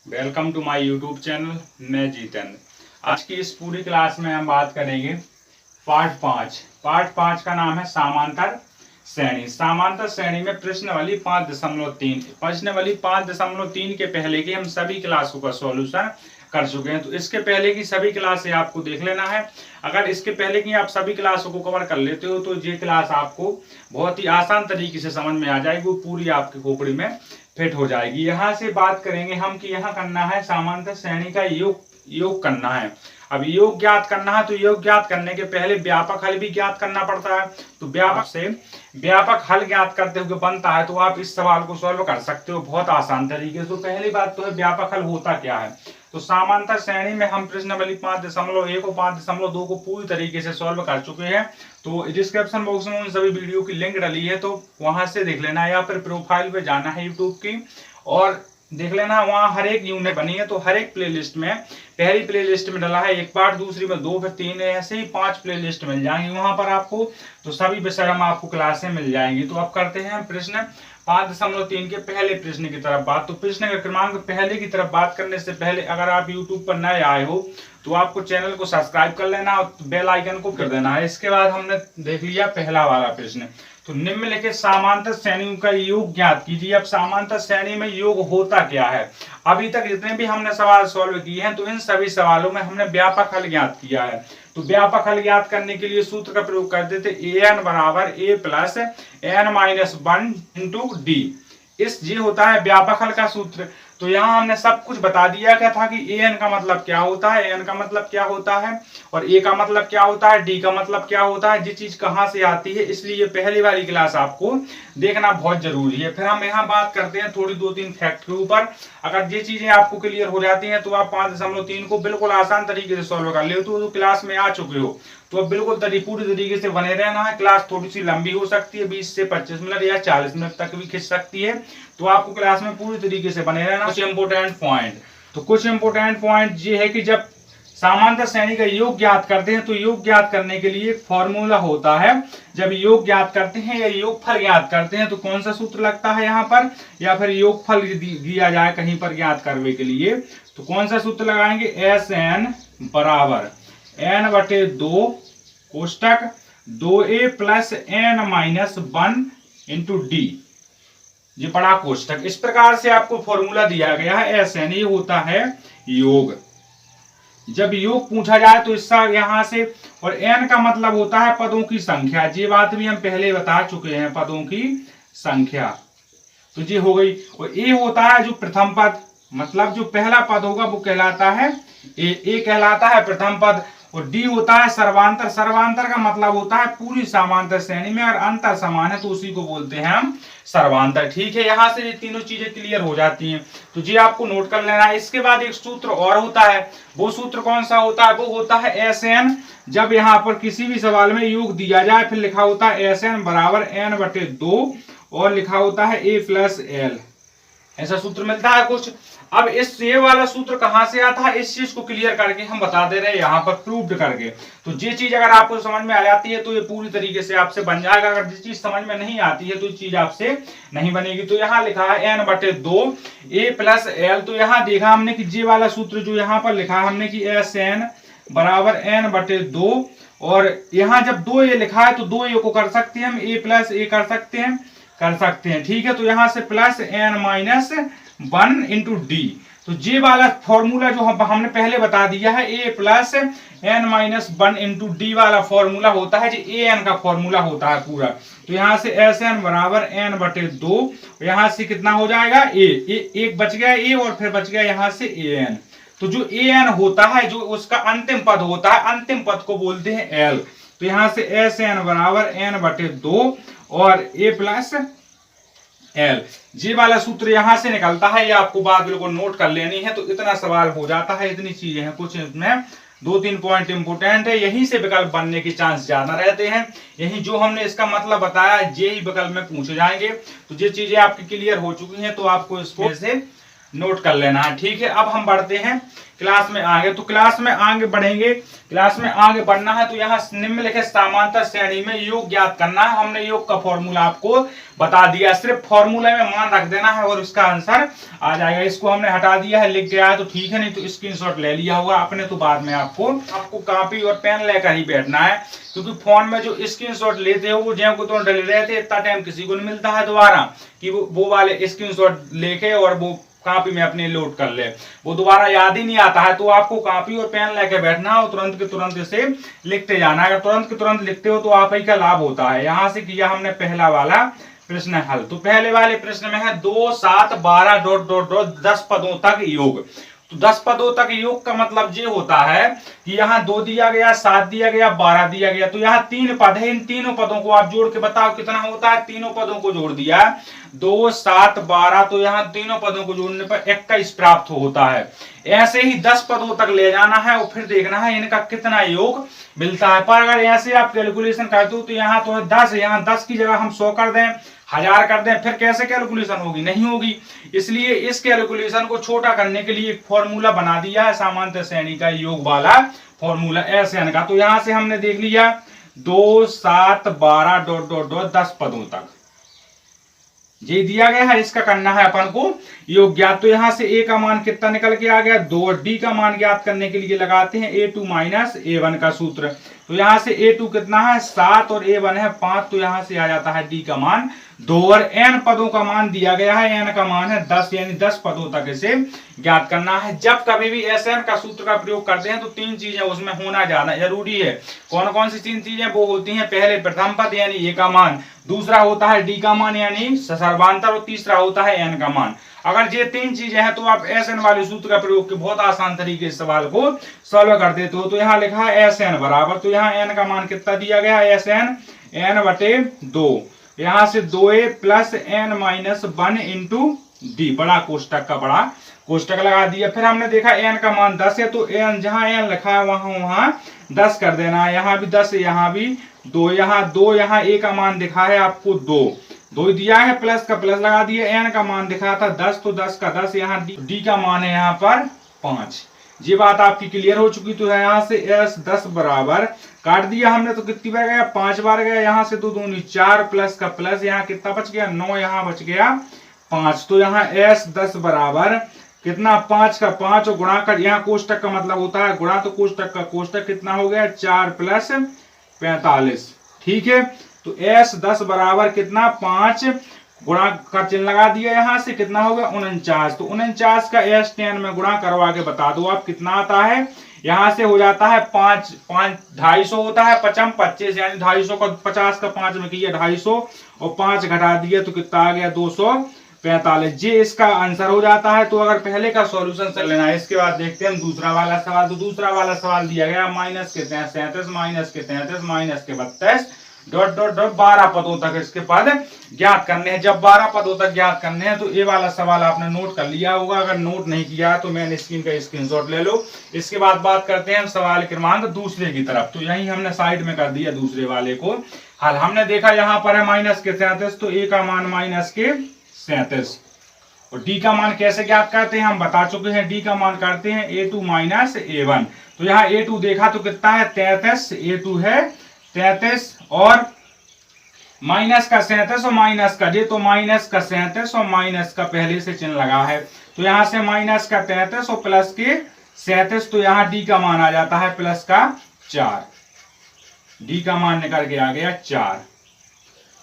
Welcome to my YouTube channel. मैं जीतन। आज की इस पूरी क्लास में हम बात करेंगे पार्ट 5 का नाम है समांतर श्रेणी। समांतर श्रेणी में प्रश्नावली 5.3 प्रश्नावली 5.3 के पहले की हम सभी क्लासों का सॉल्यूशन कर चुके हैं। तो इसके पहले की सभी क्लासें आपको देख लेना है। अगर इसके पहले की आप सभी क्लासों को कवर कर लेते हो तो ये क्लास आपको बहुत ही आसान तरीके से समझ में आ जाएगी, वो पूरी आपकी खोपड़ी में फिट हो जाएगी। यहाँ से बात करेंगे हम कि यहाँ करना है समांतर श्रेणी का योग करना है। अब योग ज्ञात करना है तो योग ज्ञात करने के पहले व्यापक हल भी ज्ञात करना पड़ता है। तो व्यापक से व्यापक हल ज्ञात करते हुए बनता है तो आप इस सवाल को सॉल्व कर सकते हो बहुत आसान तरीके से। तो पहली बात तो है व्यापक हल होता क्या है। तो समांतर श्रेणी में हम प्रश्नावली 5.1 और 5.2 को पूरी तरीके से सॉल्व कर चुके हैं। तो डिस्क्रिप्शन बॉक्स में उन सभी वीडियो की लिंक डाली है, तो वहां से देख लेना है या फिर प्रोफाइल पे जाना है यूट्यूब की और देख लेना। वहाँ हर एक यूनिट बनी है, तो हर एक प्लेलिस्ट में पहली प्लेलिस्ट में डाला है एक पार्ट, दूसरी में 2, फिर 3, ऐसे ही 5 प्लेलिस्ट मिल जाएंगी वहां पर आपको। तो सभी विषय हम आपको क्लासें मिल जाएंगी। तो अब करते हैं प्रश्न 5.3 के पहले प्रश्न की तरफ बात। तो प्रश्न का क्रमांक पहले की तरफ बात करने से पहले अगर आप यूट्यूब पर नए आए हो तो आपको चैनल को सब्सक्राइब कर लेना और बेल आइकन को कर देना है। इसके बाद हमने देख लिया पहला वाला प्रश्न। तो निम्नलिखित समांतर श्रेणियों का योग ज्ञात कीजिए। अब समांतर श्रेणी में योग होता क्या है। अभी तक जितने भी हमने सवाल सॉल्व किए हैं तो इन सभी सवालों में हमने व्यापक हल ज्ञात किया है। तो व्यापक हल ज्ञात करने के लिए सूत्र का प्रयोग कर देते an बराबर a plus n-1 into D. इस ये होता है व्यापक हल का सूत्र। तो यहाँ हमने सब कुछ बता दिया क्या था कि an का मतलब क्या होता है, n का मतलब क्या होता है और a का मतलब क्या होता है, d का मतलब क्या होता है, ये चीज कहाँ से आती है। इसलिए पहली वाली क्लास आपको देखना बहुत जरूरी है। फिर हम यहाँ बात करते हैं थोड़ी 2-3 फैक्ट के ऊपर। अगर ये चीजें आपको क्लियर हो जाती हैं तो आप 5.3 को बिल्कुल आसान तरीके से सॉल्व कर ले। तो क्लास में आ चुके हो तो अब बिल्कुल पूरी तरीके से बने रहना है। क्लास थोड़ी सी लंबी हो सकती है, 20 से 25 मिनट या 40 मिनट तक भी खिंच सकती है। तो आपको क्लास में पूरी तरीके से बने रहना। कुछ इंपोर्टेंट पॉइंट, तो कुछ इंपोर्टेंट पॉइंट ये है कि जब समांतर श्रेणी का योग ज्ञात करते हैं तो योग ज्ञात करने के लिए एक फॉर्मूला होता है। जब योग ज्ञात करते हैं या योगफल ज्ञात करते हैं तो कौन सा सूत्र लगता है यहाँ पर, या फिर योगफल दिया जाए कहीं पर ज्ञात करने के लिए तो कौन सा सूत्र लगाएंगे। SN बराबर n/2 कोष्टक 2a plus n-1 into D, ये बड़ा कोष्टक। इस प्रकार से आपको फॉर्मूला दिया गया है। SN ये होता है योग। जब योग पूछा जाए तो इसका यहाँ से, और n का मतलब होता है पदों की संख्या। ये बात भी हम पहले बता चुके हैं, पदों की संख्या। तो ये हो गई। और a होता है जो प्रथम पद, मतलब जो पहला पद होगा वो कहलाता है a कहलाता है प्रथम पद। और डी होता है सर्वांतर। सर्वांतर का मतलब होता है पूरी समांतर श्रेणी में और अंतर समान है तो उसी को बोलते हैं हम सर्वांतर। ठीक है, यहाँ से ये तीनों चीजें क्लियर हो जाती हैं। तो जी आपको नोट कर लेना है। इसके बाद एक सूत्र और होता है, वो सूत्र कौन सा होता है, वो होता है SN। जब यहाँ पर किसी भी सवाल में योग दिया जाए फिर लिखा होता है SN बराबर n/2 और लिखा होता है a प्लस l, ऐसा सूत्र मिलता है कुछ। अब इस ये वाला सूत्र कहां से आता है, इस चीज को क्लियर करके हम बता दे रहे हैं यहाँ पर प्रूव्ड करके। तो ये चीज अगर आपको समझ में आ जाती है तो ये पूरी तरीके से आपसे बन जाएगा। अगर ये चीज समझ में नहीं आती है तो ये चीज आपसे नहीं बनेगी। तो यहाँ लिखा है n/2 a प्लस l। तो यहाँ देखा हमने कि ये वाला सूत्र जो यहाँ पर लिखा है हमने कि SN बराबर n/2 और यहाँ जब 2a लिखा है तो 2a को कर सकते हैं हम a प्लस a कर सकते हैं। ठीक है, तो यहाँ से प्लस n-1 इंटू डी। तो ये वाला फॉर्मूला जो हमने पहले बता दिया है a plus n-1 into D वाला फॉर्मूला होता है, जो an का फॉर्मूला होता है पूरा। तो यहाँ से SN बराबर n/2, यहाँ से कितना हो जाएगा एक बच गया a और फिर बच गया यहाँ से an। तो जो an होता है जो उसका अंतिम पद होता है, अंतिम पद को बोलते हैं l। तो यहाँ से SN बराबर n/2 और a प्लस l, ये वाला सूत्र यहां से निकलता है। ये आपको बात बिल्कुल नोट कर लेनी है। तो इतना सवाल हो जाता है, इतनी चीजें हैं। कुछ इसमें 2-3 पॉइंट इंपोर्टेंट है, यहीं से विकल्प बनने के चांस ज्यादा रहते हैं। यही जो हमने इसका मतलब बताया यही विकल्प में पूछे जाएंगे। तो ये चीजें आपकी क्लियर हो चुकी हैं तो आपको इसको से नोट कर लेना है। ठीक है, अब हम बढ़ते हैं क्लास में आगे, तो क्लास में आगे बढ़ेंगे। क्लास में आगे बढ़ना है तो यहाँ निम्नलिखित समांतर श्रेणी में योग ज्ञात करना है। हमने योग का फॉर्मूला आपको बता दिया, सिर्फ फॉर्मूला में मान रख देना है और उसका आंसर आ जाएगा। इसको हमने हटा दिया है, लिख गया है तो ठीक है, नहीं तो स्क्रीनशॉट ले लिया होगा आपने, तो बाद में आपको कॉपी और पेन लेकर ही बैठना है, क्योंकि फोन में जो स्क्रीनशॉट लेते हो वो जो तो डले रहते, इतना टाइम किसी को नहीं मिलता है दोबारा कि वो वाले स्क्रीनशॉट लेके और वो कॉपी में अपने लोड कर ले, वो दोबारा याद ही नहीं आता है। तो आपको कॉपी और पेन लेके बैठना है और तुरंत के तुरंत इसे लिखते जाना है। अगर तुरंत के तुरंत लिखते हो तो आप ही का लाभ होता है। यहां से किया हमने पहला वाला प्रश्न हल। तो पहले वाले प्रश्न में है 2, 7, 12 ... 10 पदों तक योग। तो 10 पदों तक योग का मतलब ये होता है कि यहाँ 2 दिया गया, 7 दिया गया, 12 दिया गया, तो यहाँ 3 पद है। इन तीनों पदों को आप जोड़ के बताओ कितना होता है। तीनों पदों को जोड़ दिया, 2, 7, 12, तो यहाँ तीनों पदों को जोड़ने पर 21 प्राप्त होता है। ऐसे ही 10 पदों तक ले जाना है और फिर देखना है इनका कितना योग मिलता है। पर अगर ऐसे आप कैलकुलेशन कर दो तो यहाँ तो 10, यहाँ 10 की जगह हम 100 कर दें, 1000 कर दें, फिर कैसे कैलकुलेशन होगी, नहीं होगी। इसलिए इस कैलकुलेशन को छोटा करने के लिए एक फॉर्मूला बना दिया है, समांतर श्रेणी का योग वाला फॉर्मूला SN का। तो यहां से हमने देख लिया 2, 7, 12 ... 10 पदों तक ये दिया गया है, इसका करना है अपन को योग ज्ञात। तो यहां से A का मान कितना निकल के आ गया 2, और D का मान ज्ञात करने के लिए लगाते हैं A2 - A1 का सूत्र। तो यहां से A2 कितना है 7 और A1 है 5, तो यहां से आ जाता है D का मान 2, और N पदों का मान दिया गया है, N का मान है 10, यानी 10 पदों तक इसे ज्ञात करना है। जब कभी भी SN का सूत्र का प्रयोग करते हैं तो 3 चीजें उसमें होना ज्यादा जरूरी है। कौन कौन सी 3 चीजें, वो होती हैं पहले प्रथम पद यानी A का मान, दूसरा होता है D का मान यानी सर्वांतर, और तीसरा होता है N का मान। अगर ये 3 चीजें हैं तो आप SN वाले सूत्र का प्रयोग के बहुत आसान तरीके से सवाल को सॉल्व कर देते हो। तो यहाँ लिखा है SN बराबर, तो यहाँ N का मान कितना दिया गया है SN N/2, यहां से 2A + N - 1 इंटू D, बड़ा कोष्टक का बड़ा कोष्टक लगा दिया। फिर हमने देखा N का मान 10 है, तो N जहां N लिखा है वहां 10 कर देना है। यहाँ भी 10, यहाँ भी 2, यहाँ 2, यहाँ A का मान दिखा है आपको 2 दिया है, प्लस का प्लस लगा दिया। N का मान दिखा था 10, तो 10 का 10, यहाँ D का मान है यहाँ पर 5। ये बात आपकी क्लियर हो चुकी। तो यहाँ से S10 बराबर काट दिया हमने, तो कितनी बार गया 5 बार गया। यहाँ से 2 दूनी 4, प्लस का प्लस, यहाँ कितना बच गया 9, यहाँ बच गया 5। तो यहाँ S10 बराबर कितना 5 का 5, और गुणा कर, यहाँ कोष्टक का मतलब होता है गुणा, तो कोष्टक का कोष्टक कितना हो गया 4 + 45, ठीक है। तो S10 बराबर कितना 5, गुणा का चिन्ह लगा दिया, यहाँ से कितना होगा 49। तो 49 का S10 में गुणा करवा के बता दो आप कितना आता है। यहाँ से हो जाता है 5 5 250 होता है, 55 25, यानी 250 का 50 का 5 में किया 250 और 5 घटा दिया तो कितना आ गया 245। ये इसका आंसर हो जाता है। तो अगर पहले का सॉल्यूशन कर लेना है, इसके बाद देखते हैं हम दूसरा वाला सवाल। तो दूसरा वाला सवाल दिया गया माइनस के 37 माइनस के 33 माइनस के 32 ... 12 पदों तक इसके पद ज्ञात करने हैं। जब 12 पदों तक ज्ञात करने हैं तो ये वाला सवाल आपने नोट कर लिया होगा, अगर नोट नहीं किया तो मैंने स्क्रीन का स्क्रीनशॉट ले लो। इसके बाद बात करते हैं हम सवाल क्रमांक दूसरे की तरफ। तो यही हमने साइड में कर दिया दूसरे वाले को हल। हमने देखा यहाँ पर है माइनस के 37, तो A का मान माइनस के 37, और D का मान कैसे ज्ञात करते हैं हम बता चुके हैं। D का मान करते हैं A2 - A1। तो यहाँ A2 देखा तो कितना है 33, A2 है 33, और माइनस का 37 और माइनस का, ये तो माइनस का 37 और माइनस का पहले से चिन्ह लगा है। तो यहाँ से माइनस का 33 और प्लस के 37, तो यहाँ D का मान आ जाता है प्लस का 4। D का मान निकल के आ गया 4।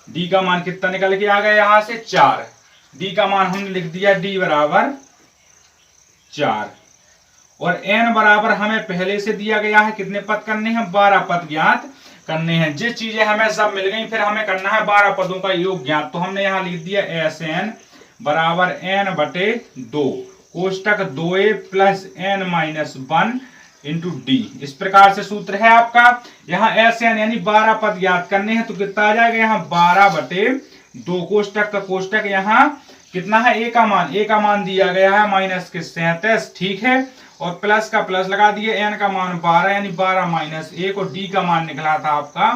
D का मान कितना निकल के आ गया यहाँ से 4। D का मान हमने लिख दिया D बराबर 4, और N बराबर हमें पहले से दिया गया है कितने पद करने हैं 12 पद ज्ञात करने हैं। जिस चीजें हमें सब मिल गई, फिर हमें करना है 12 पदों का योग ज्ञात। तो हमने यहाँ लिख दिया SN बराबर N/2 कोष्टक 2A + N - 1 into D। इस प्रकार से सूत्र है आपका। यहाँ SN यानी 12 पद ज्ञात करने हैं, तो कितना आ जाएगा यहाँ 12/2 कोष्टक का कोष्टक, यहाँ कितना है A का मान दिया गया है माइनस के 37, ठीक है, और प्लस का प्लस लगा दिए। N का मान 12 यानी 12 - 1, और D का मान निकला था आपका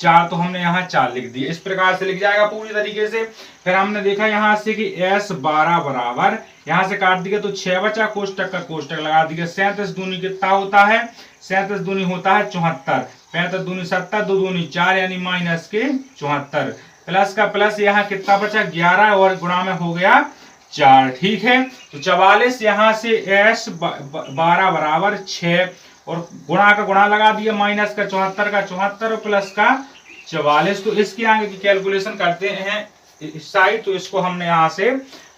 4, तो हमने यहाँ 4 लिख दिया। इस प्रकार से लिख जाएगा पूरी तरीके से। फिर हमने देखा यहाँ से कि S12 बराबर, यहाँ से काट दिया तो 6 बचा, कोष्टक का कोष्टक लगा दिया। 37 दूनी कितना होता है, 37 दूनी होता है 74, 35 दूनी 70, 2 दूनी 4 यानी माइनस के 74, प्लस का प्लस यहाँ कितना बचा 11 और गुणा में हो गया 4। ठीक है, तो 44 यहाँ से S12 बराबर 6 और गुणा का गुणा लगा दिया, माइनस का 74 का 74 और प्लस का 44। तो इसके आगे की कैलकुलेशन करते हैं इस साइड, तो इसको हमने यहाँ से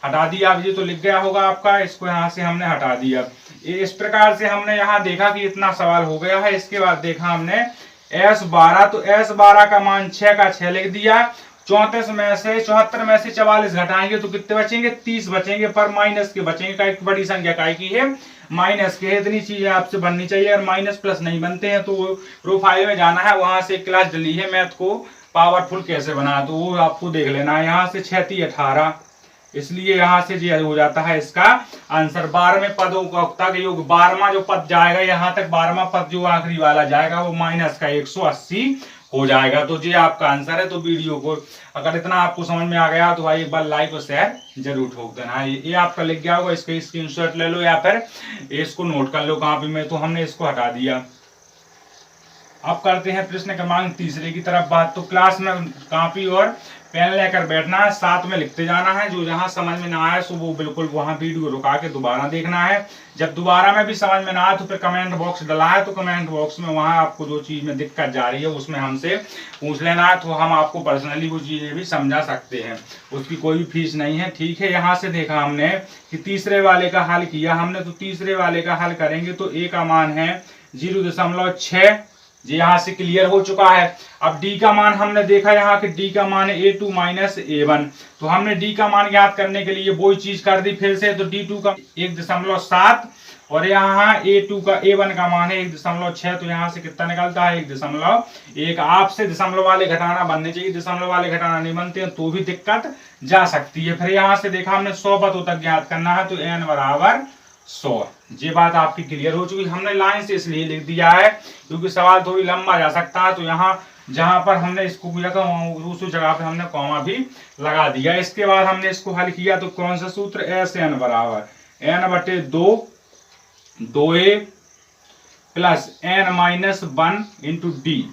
हटा दिया। अब ये तो लिख गया होगा आपका, इसको यहाँ से हमने हटा दिया। इस प्रकार से हमने यहाँ देखा कि इतना सवाल हो गया है। इसके बाद देखा हमने S12, तो S12 का मान 6 का 6 लिख दिया। 74 में से 44 घटाएंगे तो कितने बचेंगे, 30 बचेंगे, पर माइनस के बचेंगे। का एक बड़ी संख्या काय की है, माइनस के। इतनी चीजें आपसे बननी चाहिए। अगर माइनस प्लस नहीं बनते हैं तो प्रोफाइल में जाना है, वहां से क्लास डली है मैथ को पावरफुल कैसे बना, तो वो आपको देख लेना है। यहाँ से 6 18, इसलिए यहाँ से ये हो जाता है इसका आंसर। 12वें पदों का योग, 12वां जो पद जाएगा यहाँ तक, 12वां पद जो आखिरी वाला जाएगा वो माइनस का 180 हो जाएगा। तो ये आपका आंसर है। तो वीडियो को अगर इतना आपको समझ में आ गया तो भाई एक बार लाइक और शेयर जरूर ठोक देना। ये आपका लिख गया होगा, इसके स्क्रीनशॉट ले लो या फिर इसको नोट कर लो कॉपी में। तो हमने इसको हटा दिया। अब करते हैं प्रश्न क्रमांक 3 की तरफ बात। तो क्लास में कॉपी और पेन लेकर बैठना है, साथ में लिखते जाना है। जो जहां समझ में ना आए सो वो बिल्कुल वहां वीडियो रुका के दोबारा देखना है। जब दोबारा में भी समझ में ना आए तो फिर कमेंट बॉक्स डला है, तो कमेंट बॉक्स में वहां आपको जो चीज में दिक्कत जा रही है उसमें हमसे पूछ लेना है, तो हम आपको पर्सनली वो चीजें भी समझा सकते हैं। उसकी कोई भी फीस नहीं है। ठीक है, यहाँ से देखा हमने कि तीसरे वाले का हल किया हमने। तो तीसरे वाले का हल करेंगे तो ए का मान है 0.6, जी यहाँ से क्लियर हो चुका है। अब डी का मान हमने देखा यहाँ कि डी का मान है A2 माइनस A1। तो हमने डी का मान ज्ञात करने के लिए वही चीज कर दी फिर से। तो D2 का 1.7 और यहाँ A2 का A1 का मान है 1.6। तो यहाँ से कितना निकलता है 1.1। आपसे दशमलव वाले घटाना बनने चाहिए, दशमलव वाले घटाना नहीं बनते हैं तो भी दिक्कत जा सकती है। फिर यहाँ से देखा हमने 100 पदों तक ज्ञात करना है, तो n बराबर 100। ये बात आपकी क्लियर हो चुकी। हमने लाइन से इसलिए लिख दिया है क्योंकि सवाल थोड़ी लंबा जा सकता है। तो यहाँ जहां पर हमने इसको किया था उस जगह पे हमने कॉमा भी लगा दिया। इसके बाद हमने इसको हल किया तो कौन सा सूत्र, SN बराबर n/2 2a plus n-1 into D.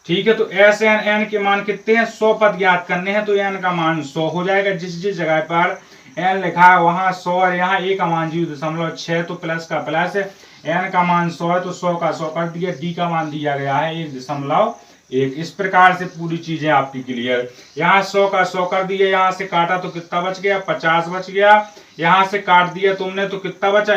ठीक है, तो SN के मान कितने हैं, 100 पद ज्ञात करने हैं। तो n का मान 100 हो जाएगा। जिस जिस जगह पर n लिखा है वहां 100 और यहाँ a का मान 0.6, तो प्लस का प्लस, n का मान 100 है तो 100 का 100 कर दिया। d का मान दिया गया है 1.1। इस प्रकार से पूरी चीजें आपकी क्लियर। यहाँ 100 का 100 कर दिया, यहाँ से काटा तो कितना बच गया, 50 बच गया। यहाँ से काट दिया तुमने तो कितना बचा,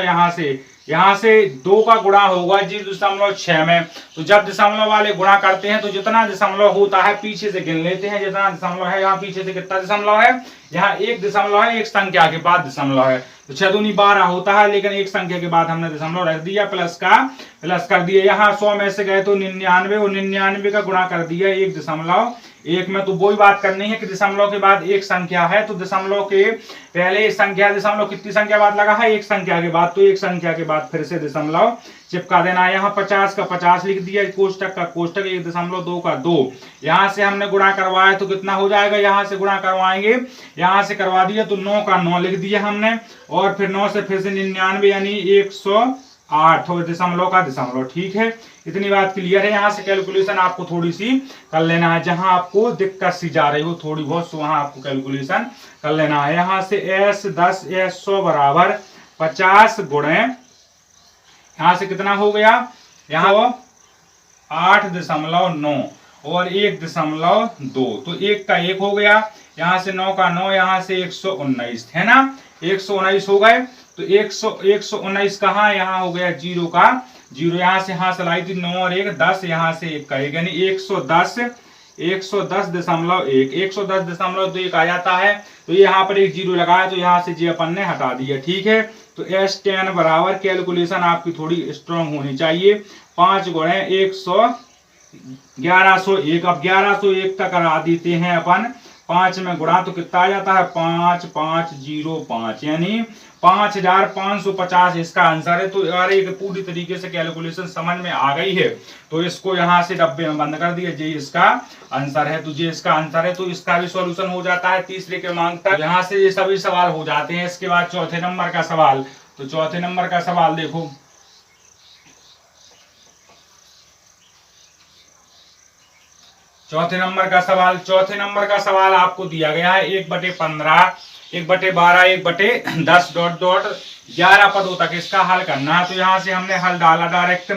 यहाँ से 2 का गुणा होगा 0.6 में। तो जब दशमलव वाले गुणा करते हैं तो जितना दशमलव होता है पीछे से गिन लेते हैं। जितना दशमलव है यहाँ पीछे से कितना दशमलव है, यहाँ 1 दशमलव है, एक संख्या के बाद दशमलव है। तो 6 दूनी 12 होता है, लेकिन एक संख्या के बाद हमने दशमलव रख दिया, प्लस कर दिया। यहाँ 100 में से गए तो 99 और 99 का गुणा कर दिया 1.1 में। तो वही बात करनी है कि दशमलव के बाद एक संख्या है, तो दशमलव के पहले संख्या, दशमलव कितनी संख्या बाद लगा है, एक संख्या के बाद, तो एक संख्या के बाद फिर से दशमलव चिपका देना है। यहाँ 50 का 50 लिख दिया, कोष्टक का कोष्टक, 1.2 का 2। यहाँ से हमने गुणा करवाया तो कितना हो जाएगा, यहाँ से गुणा करवाएंगे, यहाँ से करवा दिया तो 9 का 9 लिख दिया हमने, और फिर 9 से फिर से 99 यानी 108 और दशमलव का दशमलव। ठीक है, इतनी बात क्लियर है। यहाँ से कैलकुलेशन आपको थोड़ी सी कर लेना है, जहां आपको दिक्कत सी जा रही हो थोड़ी बहुत, तो वहां आपको कैलकुलेशन कर लेना है। यहाँ से S10 S100 बराबर 50 गुणे, यहाँ से कितना हो गया, यहाँ 8.9 और 1.2, तो 1 का 1 हो गया। यहाँ से 9 का 9, यहाँ से 119 है ना, 119 हो गए। तो 119 कहाँ, यहाँ हो गया 0 का 0, यहाँ से हाँ सलाई थी 9 और 1 10, यहाँ से 1 का 1 यानी 110.1 110.1 आ जाता है। तो यहाँ पर एक 0 लगाया तो यहाँ से जी अपन ने हटा दिया। ठीक है, तो S10 बराबर, कैलकुलेशन आपकी थोड़ी स्ट्रॉन्ग होनी चाहिए, 5 गुणे 1101। अब 1101 तक करा देते हैं अपन, 5 में गुणा तो कितना आ जाता है, 5505 यानी 5550 इसका आंसर है। तो यार एक पूरी तरीके से कैलकुलेशन समझ में आ गई है, तो इसको यहाँ से डब्बे में बंद कर दिया। जी इसका आंसर है, तो जी इसका आंसर है, तो इसका भी सॉल्यूशन हो जाता है तीसरे क्रमांक तक। यहाँ से ये सभी सवाल हो जाते हैं। इसके बाद चौथे नंबर का सवाल, तो चौथे नंबर का सवाल देखो, चौथे नंबर का सवाल आपको दिया गया है 1/15, 1/12, 1/10 डॉट डॉट 11 पदों तक इसका हल करना है। तो यहाँ से हमने हल डाला, डायरेक्ट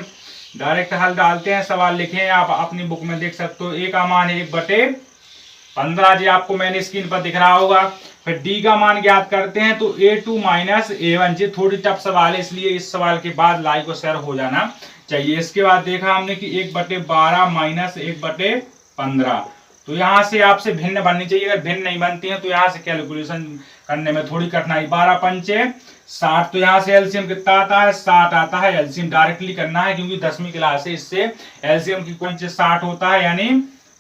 हल डालते हैं। सवाल लिखे हैं, आप अपनी बुक में देख सकते हो। ए का मान है 1/15, जी आपको मैंने स्क्रीन पर दिख रहा होगा। फिर डी का मान ज्ञात करते हैं, तो A2 माइनस A1। जी थोड़ी टफ सवाल है, इसलिए इस सवाल के बाद लाइक और शेयर हो जाना चाहिए। इसके बाद देखा हमने कि 1/12 माइनस 1/15, तो यहाँ से आपसे भिन्न बननी चाहिए। अगर भिन्न नहीं बनती है तो यहाँ से कैलकुलेशन करने में थोड़ी कठिनाई। 12 पंचे 60, तो यहाँ से एलसीएम कितना आता है, 60 आता है। एलसीएम डायरेक्टली करना है क्योंकि 10वीं क्लास है, इससे एलसीएम की पंचे 60 होता है, यानी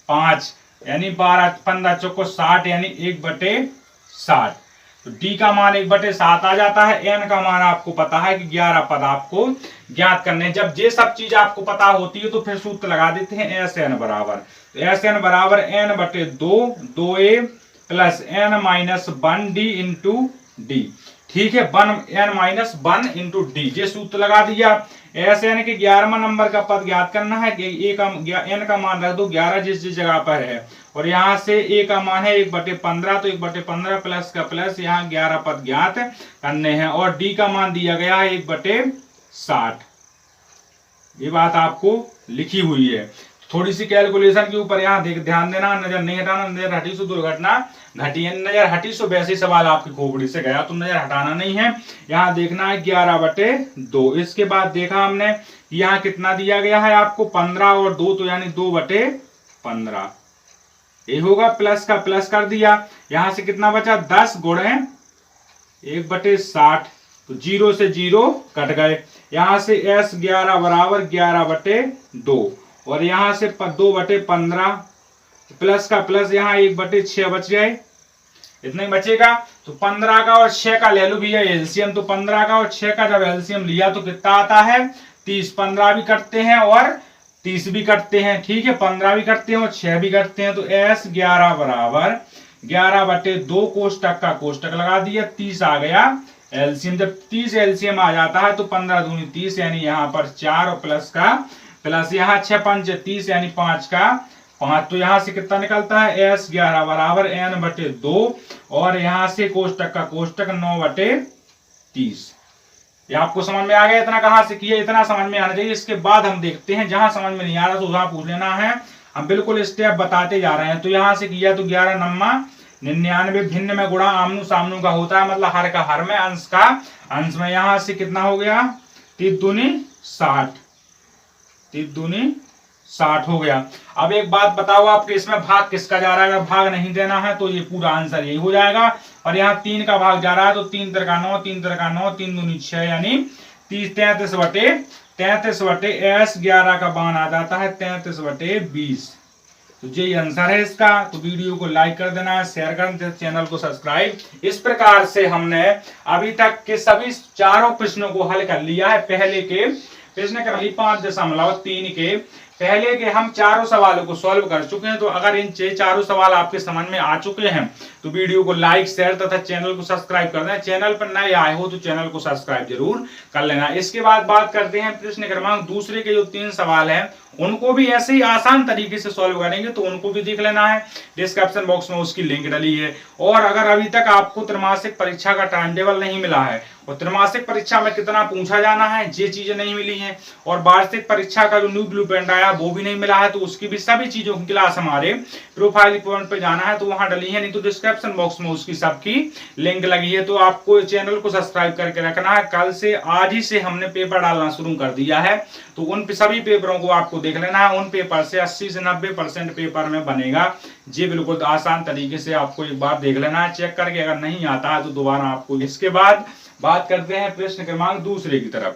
5, यानी 12 15 चौको 60, यानी 1/60। तो डी का मान 1/7 आ जाता है। एन का मान आपको पता है कि 11 पद आपको ज्ञात करने। जब ये सब चीज आपको पता होती है तो फिर सूत्र लगा देते हैं एस एन बराबर, तो एस एन बराबर n/2 2a plus n-1 d into D. ठीक है, 1n-1 इंटू डी, ये सूत्र लगा दिया। एस एन के 11वां नंबर का पद ज्ञात करना है कि एन का मान रख दो 11 जिस जगह पर है, और यहाँ से ए का मान है 1/15, तो 1/15 प्लस का प्लस, यहाँ 11 पद ज्ञात करने हैं। और डी का मान दिया गया है 1/60, ये बात आपको लिखी हुई है। थोड़ी सी कैलकुलेशन के ऊपर यहाँ ध्यान देना, नजर नहीं हटाना। नजर हटी सो दुर्घटना घटी, नजर हटी सो वैसे सवाल आपकी खोपड़ी से गया, तो नजर हटाना नहीं है। यहाँ देखना है 11/2। इसके बाद देखा हमने यहाँ कितना दिया गया है आपको, 15 और 2, तो यानी 2/15, ये होगा। प्लस का प्लस कर दिया, यहां से कितना बचा, 10 गुणे 1/60, तो 0 से 0 कट गए। यहां से S 11 बराबर 11/2, और यहां से 2/15 प्लस का प्लस, यहाँ 1/6 बच गए, इतना ही बचेगा। तो 15 का और 6 का ले लो भैया एलसीएम, तो 15 का और 6 का जब एलसीएम लिया तो कितना आता है, 30। 15 भी करते हैं और 30 भी करते हैं, ठीक है, 15 भी करते हैं और 6 भी करते हैं। तो S 11 बराबर 11/2 कोष्टक का कोष्टक लगा दिया, 30 आ गया एलसीएम। जब 30 एलसीएम आ जाता है तो 15 दूनी 30, यानी यहाँ पर 4 और प्लस का प्लस, यहाँ 6 पंच 30, यानी 5 का 5, तो यहाँ से कितना निकलता है, S 11 बराबर n/2, और यहाँ से कोष्टक का कोष्टक 9/30। ये आपको समझ में आ गया। इतना कहाँ से किया, इतना समझ में आना चाहिए। इसके बाद हम देखते हैं, जहां समझ में नहीं आ रहा तो वहां पूछ लेना है, हम बिल्कुल स्टेप बताते जा रहे हैं। तो यहाँ से किया तो 11 नम्मा 99, भिन्न में गुणा आमनु सामनु का होता है, मतलब हर का हर में, अंश का अंश में। यहाँ से कितना हो गया, 3 दूनी 60, 3 दूनी 60 हो गया। अब एक बात बताओ, आपके इसमें भाग किसका जा रहा है। अगर भाग नहीं देना है तो ये पूरा आंसर यही हो जाएगा। और यहाँ 3 का भाग जा रहा है, तो 3 3 का 9, 3 3 का 9, 3 दूनी 6, यानी 33/33 S 11 का मान आ जाता है 33/20। तो ये आंसर है इसका। तो वीडियो को लाइक कर देना है, शेयर कर देना, चैनल को सब्सक्राइब। इस प्रकार से हमने अभी तक के सभी चारों प्रश्नों को हल कर लिया है। पहले के प्रश्न क्रमांक 5.3 के पहले के हम चारों सवालों को सॉल्व कर चुके हैं। तो अगर इन चारों सवाल आपके समझ में आ चुके हैं तो वीडियो को लाइक शेयर तथा चैनल को सब्सक्राइब कर देना। चैनल पर नए आए हो तो चैनल को सब्सक्राइब जरूर कर लेना। इसके बाद बात करते हैं प्रश्न क्रमांक दूसरे के जो 3 सवाल हैं उनको भी ऐसे ही आसान तरीके से सॉल्व करेंगे, तो उनको भी देख लेना है। डिस्क्रिप्शन बॉक्स में उसकी लिंक डली है। और अगर अभी तक आपको त्रैमासिक परीक्षा का टाइम टेबल नहीं मिला है और त्रैमासिक परीक्षा में कितना पूछा जाना है ये चीजें नहीं मिली हैं, और वार्षिक परीक्षा का जो न्यू ब्लूप्रिंट आया वो भी नहीं मिला है, तो उसकी भी सभी चीजों की क्लास हमारे प्रोफाइल पॉइंट पे जाना है तो वहां डली है, नहीं तो डिस्क्रिप्शन बॉक्स में उसकी सबकी लिंक लगी है। तो आपको चैनल को सब्सक्राइब करके रखना है। कल से, आज ही से हमने पेपर डालना शुरू कर दिया है, तो उन सभी पेपरों को आपको देख लेना है। उन पेपर से 80 से 90% पेपर में बनेगा। जी बिल्कुल आसान तरीके से आपको एक बार देख लेना है, चेक करके। अगर नहीं आता है तो दोबारा आपको। इसके बाद बात करते हैं प्रश्न क्रमांक दूसरे की तरफ।